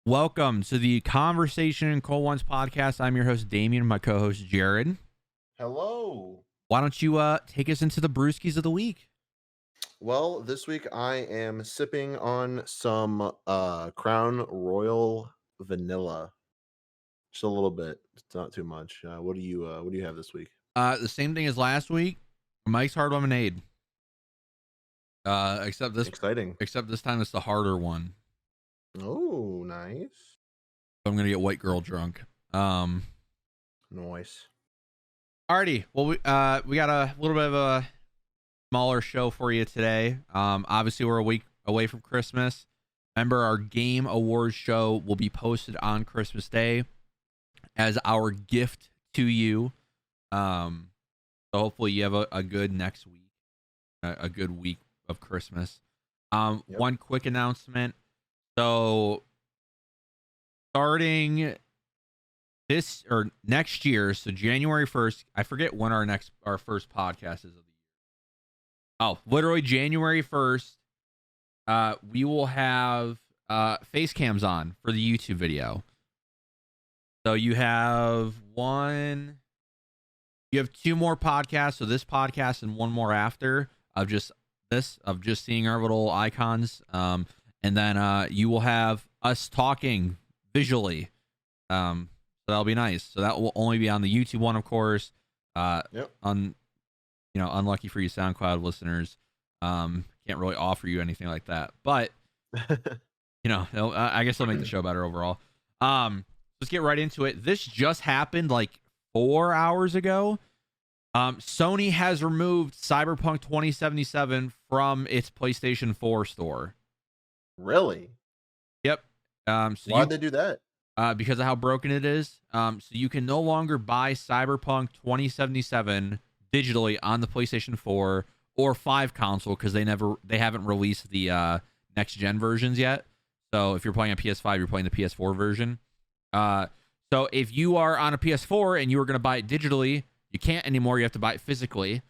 Welcome to the Conversation in Cold Ones podcast. I'm your host, Damien, and my co-host, Jared. Hello. Why don't you take us into the brewskis of the week? Well, this week I am sipping on some Crown Royal Vanilla. Just a little bit. It's not too much. What do you have this week? The same thing as last week. Mike's Hard Lemonade. Except this Exciting. time it's the harder one. Oh, nice. So I'm gonna get white girl drunk. Nice. Alrighty. Well, we got a little bit of a smaller show for you today. Obviously we're a week away from Christmas. Remember, our Game Awards show will be posted on Christmas Day as our gift to you. So hopefully you have a good next week, a good week of Christmas. Yep. One quick announcement. So starting this or next year, so January 1st, I forget when our first podcast is of the year. Oh, literally January 1st, we will have face cams on for the YouTube video. So you have two more podcasts, so this podcast and one more after of just seeing our little icons. And then you will have us talking visually. So that'll be nice. So that will only be on the YouTube one, of course. Yep. Unlucky for you SoundCloud listeners. Can't really offer you anything like that. But I guess they'll make the show better overall. Let's get right into it. This just happened like 4 hours ago. Sony has removed Cyberpunk 2077 from its PlayStation 4 store. Really? Yep. Why'd they do that? Because of how broken it is. So you can no longer buy Cyberpunk 2077 digitally on the PlayStation 4 or 5 console because they haven't released the next gen versions yet. So if you're playing on PS5, you're playing the PS4 version. So if you are on a PS4 and you were going to buy it digitally, you can't anymore. You have to buy it physically.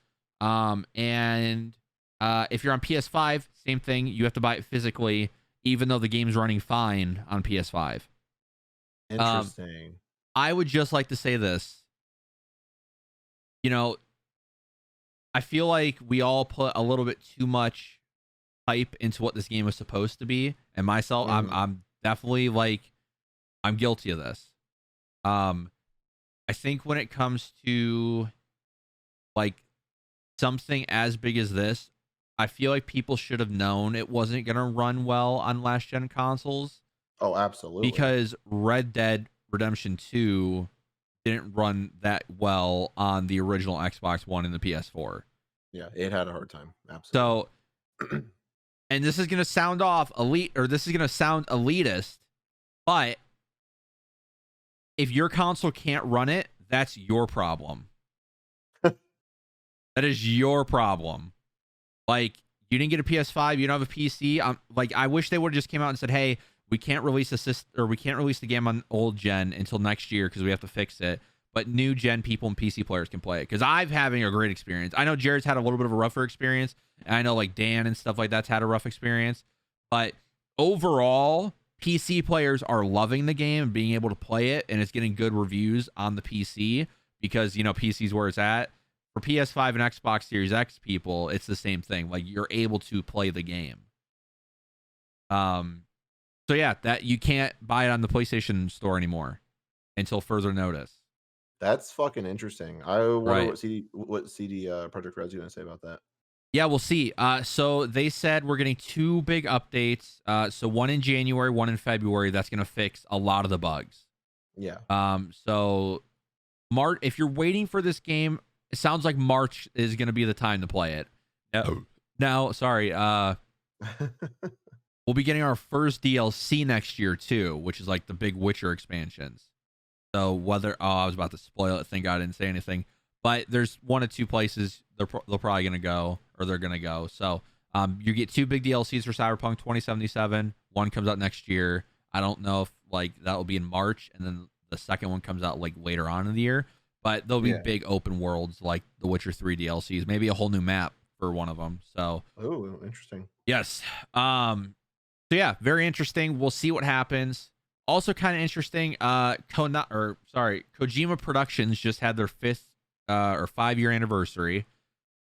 And if you're on PS5, same thing. You have to buy it physically, even though the game's running fine on PS5. Interesting. I would just like to say this. I feel like we all put a little bit too much hype into what this game was supposed to be, and myself, I'm definitely I'm guilty of this. I think when it comes to something as big as this, I feel like people should have known it wasn't gonna run well on last gen consoles. Oh, absolutely. Because Red Dead Redemption 2 didn't run that well on the original Xbox One and the PS4. Yeah, it had a hard time. Absolutely. So, and this is going to sound elitist, but if your console can't run it, that's your problem. That is your problem. You didn't get a PS5, you don't have a PC. I wish they would have just came out and said, "Hey, we can't release the game on old gen until next year because we have to fix it. But new gen people and PC players can play it." Because I'm having a great experience. I know Jared's had a little bit of a rougher experience, and I know Dan and stuff like that's had a rough experience. But overall, PC players are loving the game and being able to play it, and it's getting good reviews on the PC because PC's where it's at. For PS5 and Xbox Series X people, it's the same thing. You're able to play the game. So yeah, that you can't buy it on the PlayStation Store anymore until further notice. That's fucking interesting. I wonder Right. what CD Project Red's going to say about that. Yeah, we'll see. So they said we're getting two big updates. So one in January, one in February. That's going to fix a lot of the bugs. Yeah. So March, if you're waiting for this game, it sounds like March is going to be the time to play it. Now, sorry. We'll be getting our first DLC next year too, which is the big Witcher expansions. So I was about to spoil it. Thank God I didn't say anything. But there's one of two places they're probably gonna go, or they're gonna go. So you get two big DLCs for Cyberpunk 2077. One comes out next year. I don't know if that will be in March, and then the second one comes out later on in the year. But there'll be big open worlds like the Witcher 3 DLCs, maybe a whole new map for one of them. So interesting. Yes. So yeah, very interesting. We'll see what happens. Also kind of interesting. Kojima Productions just had their 5-year anniversary.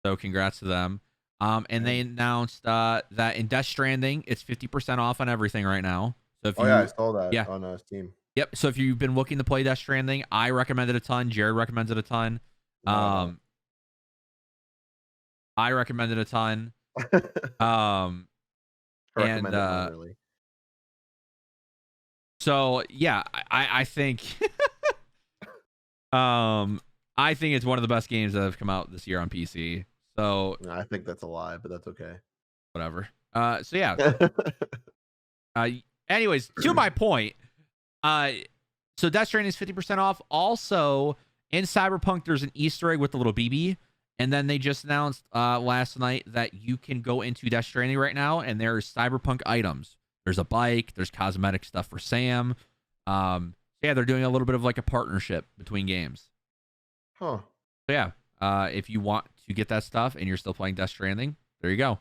So congrats to them. And they announced that in Death Stranding, it's 50% off on everything right now. So if I saw that yeah, on Steam. yep. So if you've been looking to play Death Stranding, I recommend it a ton. Jared recommends it a ton. I recommend it a ton. I recommend it And really. so yeah, I think I think it's one of the best games that have come out this year on PC. So I think that's a lie, but that's okay. whatever. So yeah. Anyways, to my point, so Death Stranding is 50% off. Also, in Cyberpunk, there's an Easter egg with the little BB. And then they just announced last night that you can go into Death Stranding right now, and there's Cyberpunk items. There's a bike. There's cosmetic stuff for Sam. Yeah, they're doing a little bit of like a partnership between games. Huh. So yeah, if you want to get that stuff and you're still playing Death Stranding, there you go.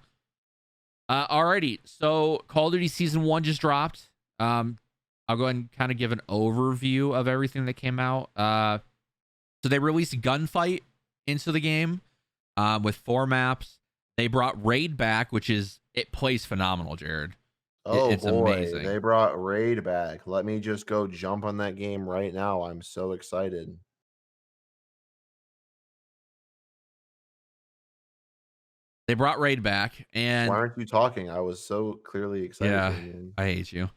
Alrighty, so Call of Duty Season 1 just dropped. I'll go ahead and kind of give an overview of everything that came out. So they released Gunfight into the game with 4 maps. They brought Raid back, it plays phenomenal, Jared. It's boy, amazing. They brought Raid back. Let me just go jump on that game right now. I'm so excited. They brought Raid back, and why aren't you talking? I was so clearly excited. Yeah, I hate you.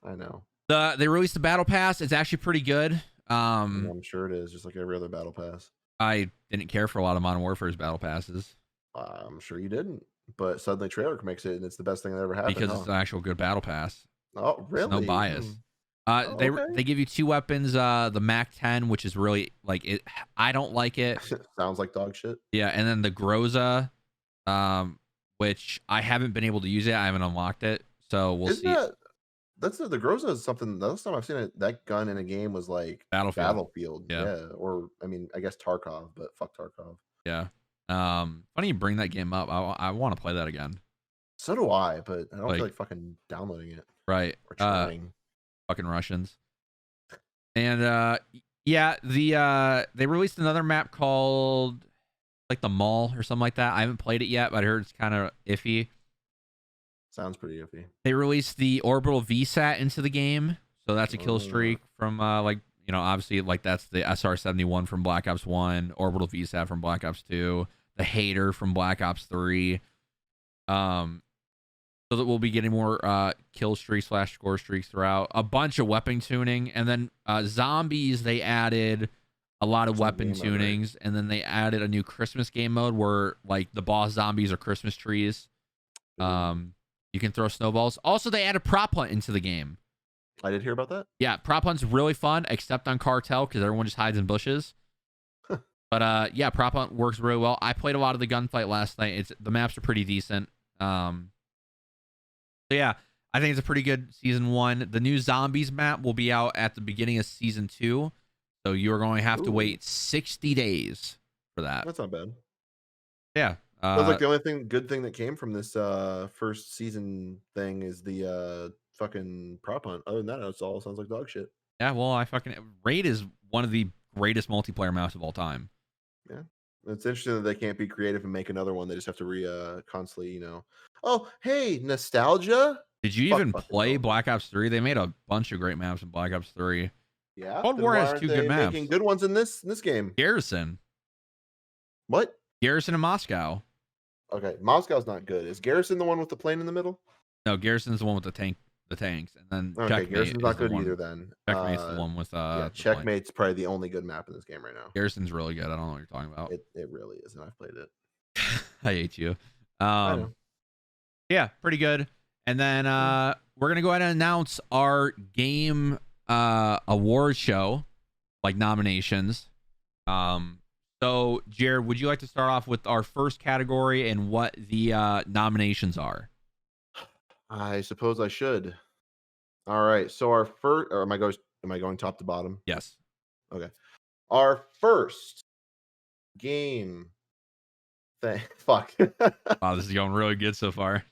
I know. They released the Battle Pass. It's actually pretty good. I'm sure it is, just like every other Battle Pass. I didn't care for a lot of Modern Warfare's Battle Passes. I'm sure you didn't, but suddenly Treyarch makes it, and it's the best thing that ever happened. Because it's an actual good Battle Pass. Oh, really? There's no bias. Okay. They give you 2 weapons. The MAC-10, which is really like it. I don't like it. Sounds like dog shit. Yeah, and then the Groza, which I haven't been able to use it. I haven't unlocked it, so we'll see. That's the Groza is something. The last time I've seen it, that gun in a game was like Battlefield. Yeah. Or I mean, I guess Tarkov, but fuck Tarkov. Yeah. Funny you bring that game up. I want to play that again. So do I, but I don't feel like fucking downloading it. Right. Or trying. Fucking Russians. And yeah, they released another map called like the Mall or something like that. I haven't played it yet, but I heard it's kind of iffy. Sounds pretty iffy. They released the Orbital VSAT into the game, so that's a kill streak from obviously like that's the SR-71 from Black Ops 1, Orbital VSAT from Black Ops 2, the Hater from Black Ops 3. So that we'll be getting more kill streaks / score streaks throughout. A bunch of weapon tuning, and then zombies. They added a lot of weapon tunings, and then they added a new Christmas game mode where like the boss zombies are Christmas trees. You can throw snowballs. Also, they added prop hunt into the game. I did hear about that. Yeah, prop hunt's really fun, except on Cartel because everyone just hides in bushes. But yeah, prop hunt works really well. I played a lot of the gunfight last night. The maps are pretty decent. So yeah, I think it's a pretty good season 1. The new zombies map will be out at the beginning of season 2, so you are going to have to wait 60 days for that. That's not bad. Yeah. Feels like the only good thing that came from this first season thing is the fucking prop hunt. Other than that, it all sounds like dog shit. Yeah, well, Raid is one of the greatest multiplayer maps of all time. Yeah, it's interesting that they can't be creative and make another one. They just have to constantly, Oh, hey, nostalgia. Did you even play Black Ops 3? They made a bunch of great maps in Black Ops 3. Yeah, Cold War has 2 good maps. Making good ones in this game. Garrison. What? Garrison in Moscow. Okay, Moscow's not good. Is Garrison the one with the plane in the middle? No, Garrison's the one with the tanks, and then Checkmate Garrison's not good either. Then Checkmate's the one with Checkmate's probably the only good map in this game right now. Garrison's really good. I don't know what you're talking about. It really is, and I've played it. I hate you. I know. Yeah, pretty good. And then we're gonna go ahead and announce our game award show, like nominations. So, Jared, would you like to start off with our first category and what the nominations are? I suppose I should. All right. So our first, or am I going top to bottom? Yes. Okay. Our first game. Fuck. Wow, this is going really good so far.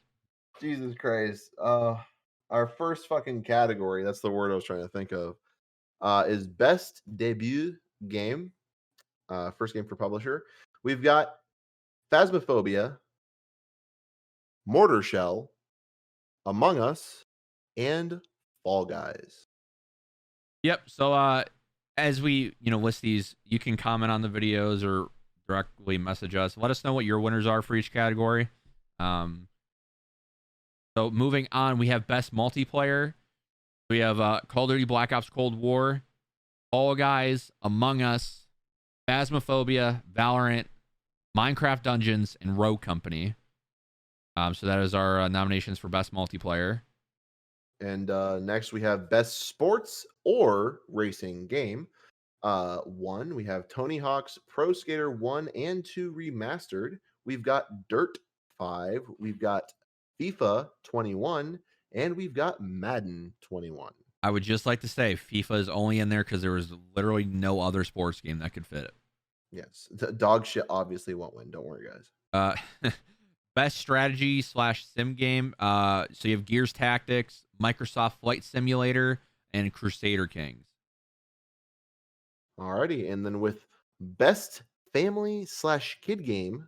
Jesus Christ. Our first fucking category, that's the word I was trying to think of, is best debut game. First game for publisher. We've got Phasmophobia, Mortar Shell, Among Us, and Fall Guys. Yep. So as we, list these, you can comment on the videos or directly message us. Let us know what your winners are for each category. So moving on, we have best multiplayer. We have Call of Duty Black Ops Cold War, Fall Guys, Among Us, Phasmophobia, Valorant, Minecraft Dungeons, and Rogue Company. So that is our nominations for best multiplayer. And next we have best sports or racing game. One, we have Tony Hawk's Pro Skater 1 and 2 remastered. We've got Dirt 5. We've got FIFA 21. And we've got Madden 21. I would just like to say FIFA is only in there because there was literally no other sports game that could fit it. Yes. Dog shit obviously won't win. Don't worry, guys. Best strategy / sim game. So you have Gears Tactics, Microsoft Flight Simulator, and Crusader Kings. Alrighty. And then with best family / kid game,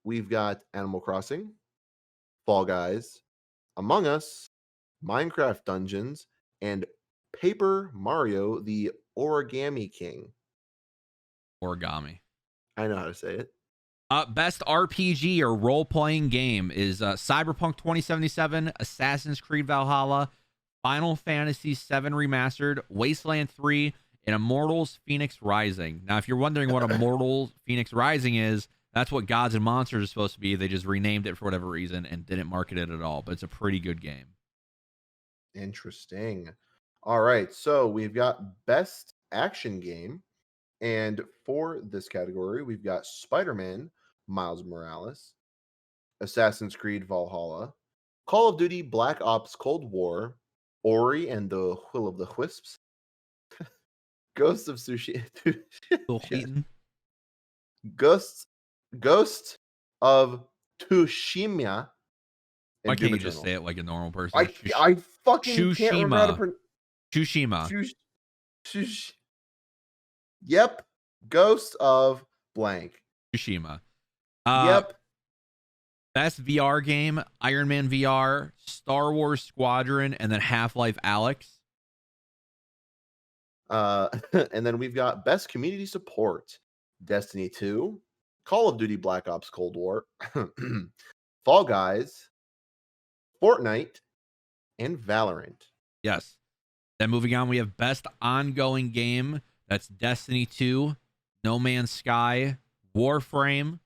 we've got Animal Crossing, Fall Guys, Among Us, Minecraft Dungeons, and Paper Mario, the Origami King. Origami. I know how to say it. Best RPG or role-playing game is Cyberpunk 2077, Assassin's Creed Valhalla, Final Fantasy VII Remastered, Wasteland 3, and Immortals Phoenix Rising. Now, if you're wondering what Immortals Phoenix Rising is, that's what Gods and Monsters is supposed to be. They just renamed it for whatever reason and didn't market it at all, but it's a pretty good game. Interesting. All right, so we've got best action game. And for this category, we've got Spider-Man, Miles Morales, Assassin's Creed Valhalla, Call of Duty Black Ops Cold War, Ori and the Will of the Wisps, Ghost of Tsushima, Ghost of Tsushima. Why can't you just say it like a normal person? I fucking can't remember how to pronounce Tsushima. Yep. Ghost of blank. Tsushima. Yep. Best VR game, Iron Man VR, Star Wars Squadron, and then Half-Life Alyx. And then we've got best community support, Destiny 2, Call of Duty Black Ops Cold War, Fall Guys, Fortnite, and Valorant. Yes. Then moving on, we have best ongoing game. That's Destiny 2, No Man's Sky, Warframe,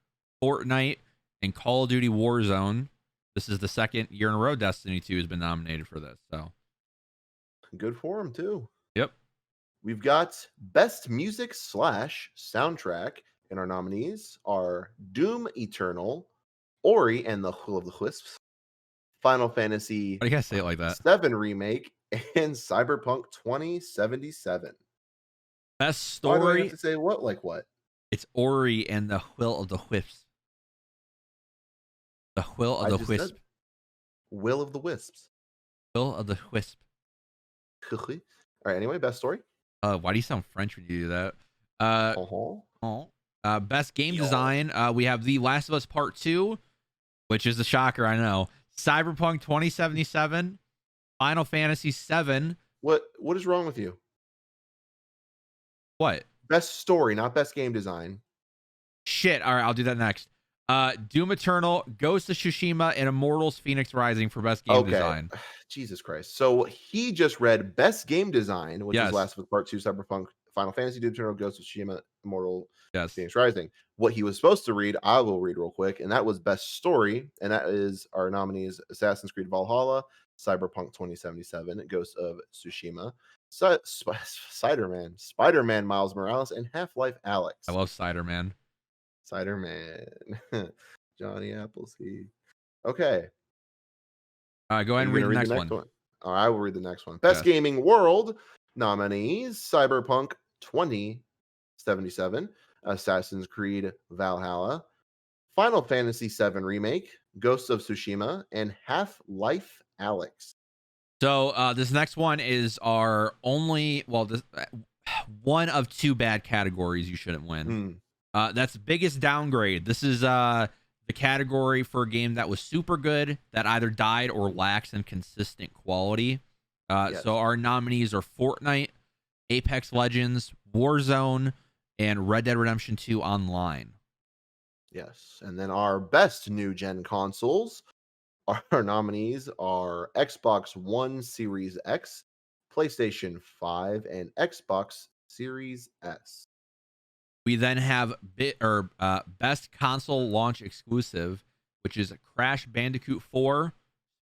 Fortnite, and Call of Duty Warzone. This is the second year in a row Destiny 2 has been nominated for this. So good for him too. Yep. We've got best music / soundtrack, and our nominees are Doom Eternal, Ori and the Will of the Wisps, Final Fantasy Why do you guys say it like that? 7 Remake, and Cyberpunk 2077. Best story. Why do I have to say what like what? It's Ori and the Will of the Wisps. The Will of the Wisp. Will of the Wisps. Will of the Wisp. All right. Anyway, best story. Why do you sound French when you do that? Best game design. We have The Last of Us Part 2, which is a shocker, I know. Cyberpunk 2077, Final Fantasy 7. What is wrong with you? What? Best story, not best game design. Shit. All right, I'll do that next. Doom Eternal, Ghost of Tsushima, and Immortals Phoenix Rising for best game design. Jesus Christ. So he just read best game design, which is Last of Us Part 2, Cyberpunk, Final Fantasy, Doom Eternal, Ghost of Tsushima, Immortal, Phoenix Rising. What he was supposed to read, I will read real quick, and that was best story, and that is our nominees: Assassin's Creed Valhalla, Cyberpunk 2077, Ghost of Tsushima, Spider-Man, Miles Morales, and Half-Life Alyx. I love Spider-Man. Johnny Appleseed. Okay. Go ahead and read the next one. All right, I will read the next one. Best Gaming World nominees: Cyberpunk 2077, Assassin's Creed Valhalla, Final Fantasy VII Remake, Ghost of Tsushima, and Half-Life Alyx. So this next one is our only, well, this one of two bad categories you shouldn't win. Hmm. That's biggest downgrade. This is the category for a game that was super good that either died or lacks in consistent quality. Yes. So our nominees are Fortnite, Apex Legends, Warzone, and Red Dead Redemption 2 Online. Yes. And then our best new gen consoles, our nominees are Xbox One Series X, PlayStation 5, and Xbox Series S. We then have best console launch exclusive, which is Crash Bandicoot 4,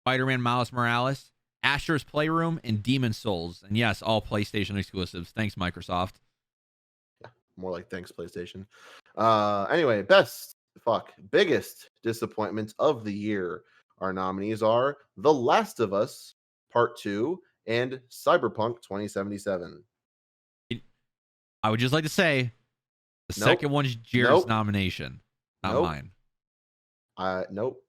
Spider-Man Miles Morales, Astro's Playroom, and Demon Souls. And yes, all PlayStation exclusives. Thanks, Microsoft. Yeah, more like thanks, PlayStation. Anyway, biggest disappointment of the year. Our nominees are The Last of Us Part 2 and Cyberpunk 2077. I would just like to say the Nope. second one's Jared's nomination, not mine. Nope.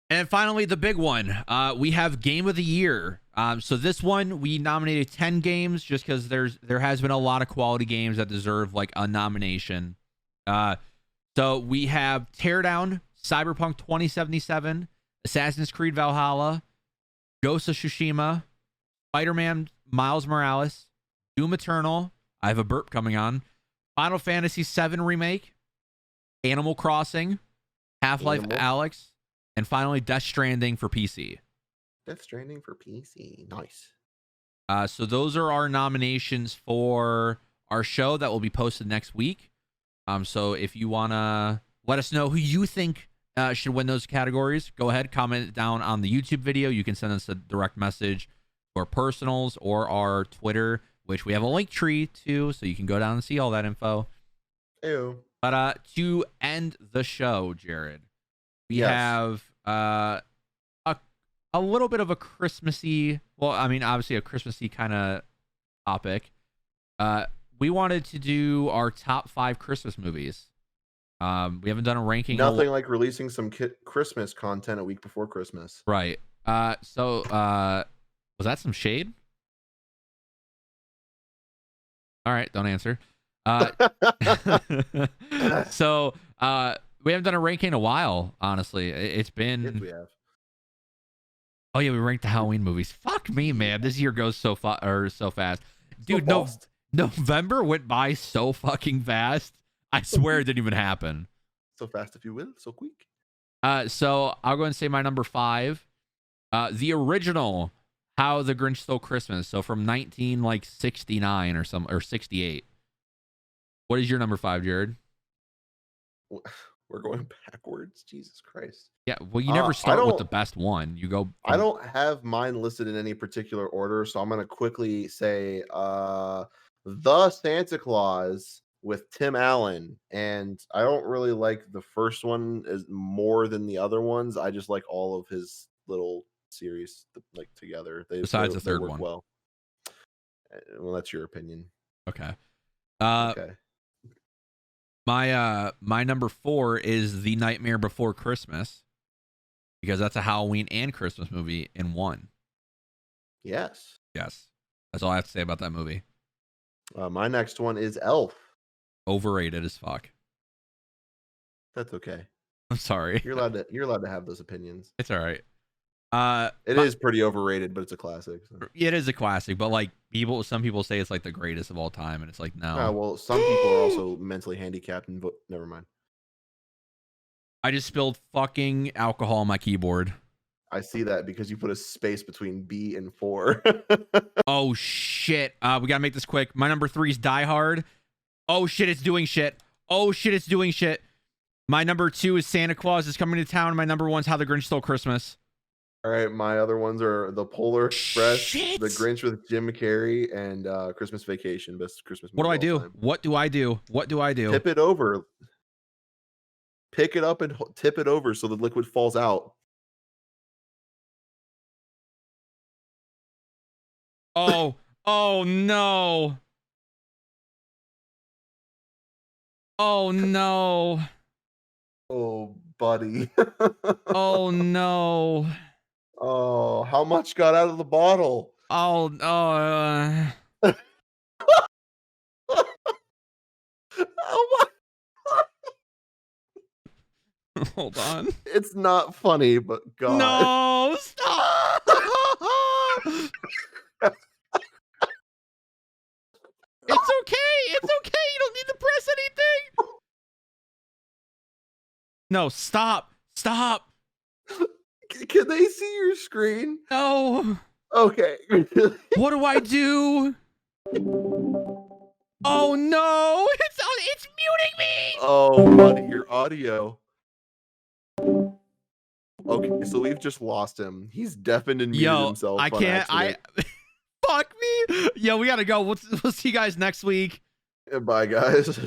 And finally, the big one. We have Game of the Year. So this one, we nominated 10 games just because there has been a lot of quality games that deserve like a nomination. So we have Teardown, Cyberpunk 2077, Assassin's Creed Valhalla, Ghost of Tsushima, Spider-Man Miles Morales, Doom Eternal. I have a burp coming on. Final Fantasy VII Remake, Animal Crossing, Half-Life Alyx, and finally Death Stranding for PC. Death Stranding for PC. Nice. So those are our nominations for our show that will be posted next week. So if you want to let us know who you think should win those categories, go ahead, comment it down on the YouTube video. You can send us a direct message or personals or our Twitter, which we have a link tree to, so you can go down and see all that info. Ew. But to end the show, Jared, we have a little bit of a Christmassy, well, I mean, obviously a Christmassy kind of topic. We wanted to do our top 5 Christmas movies. We haven't done a ranking. Nothing like releasing some Christmas content a week before Christmas. Right. So was that some shade? All right, don't answer. So we haven't done a ranking in a while, honestly. It's been. Yes, we have. Oh yeah, we ranked the Halloween movies. Fuck me, man. This year goes so fast. Dude, November went by so fucking fast. I swear it didn't even happen. So fast, if you will, so quick. So I'll go and say my number 5. The original How the Grinch Stole Christmas. So from 1969 or 68. What is your number 5, Jared? We're going backwards. Jesus Christ. Yeah, well, you never start with the best one. You go. I don't have mine listed in any particular order, so I'm going to quickly say The Santa Claus with Tim Allen. And I don't really like the first one as more than the other ones. I just like all of his little series like together. Besides the third one. Well, that's your opinion. Okay. Okay. My number 4 is The Nightmare Before Christmas, because that's a Halloween and Christmas movie in one. Yes. That's all I have to say about that movie. My next one is Elf. Overrated as fuck. That's okay. I'm sorry. You're allowed to have those opinions. It's all right. It is pretty overrated, but it's a classic. So. It is a classic, but like some people say it's like the greatest of all time, and it's like no. Well, some people are also mentally handicapped, and never mind. I just spilled fucking alcohol on my keyboard. I see that because you put a space between B and 4. Oh shit! We gotta make this quick. My number 3 is Die Hard. Oh shit! It's doing shit. My number 2 is Santa Claus is Coming to Town. My number 1 is How the Grinch Stole Christmas. All right, my other ones are The Polar Express, Shit. The Grinch with Jim Carrey, and Christmas Vacation, best Christmas movie. What do I do? What do I do? Tip it over. Pick it up and tip it over so the liquid falls out. Oh no. Oh no. Oh, buddy. Oh no. Oh, how much got out of the bottle? Oh, Oh hold on. It's not funny, but God. No, stop. It's okay. It's okay. You don't need to press anything. No, stop. Stop. Can they see your screen? No. Okay. What do I do? Oh no! It's muting me. Oh, buddy, your audio. Okay, so we've just lost him. He's deafened and muted Yo, himself I on can't. accident. Fuck me. Yo, we gotta go. We'll see you guys next week. Bye, guys.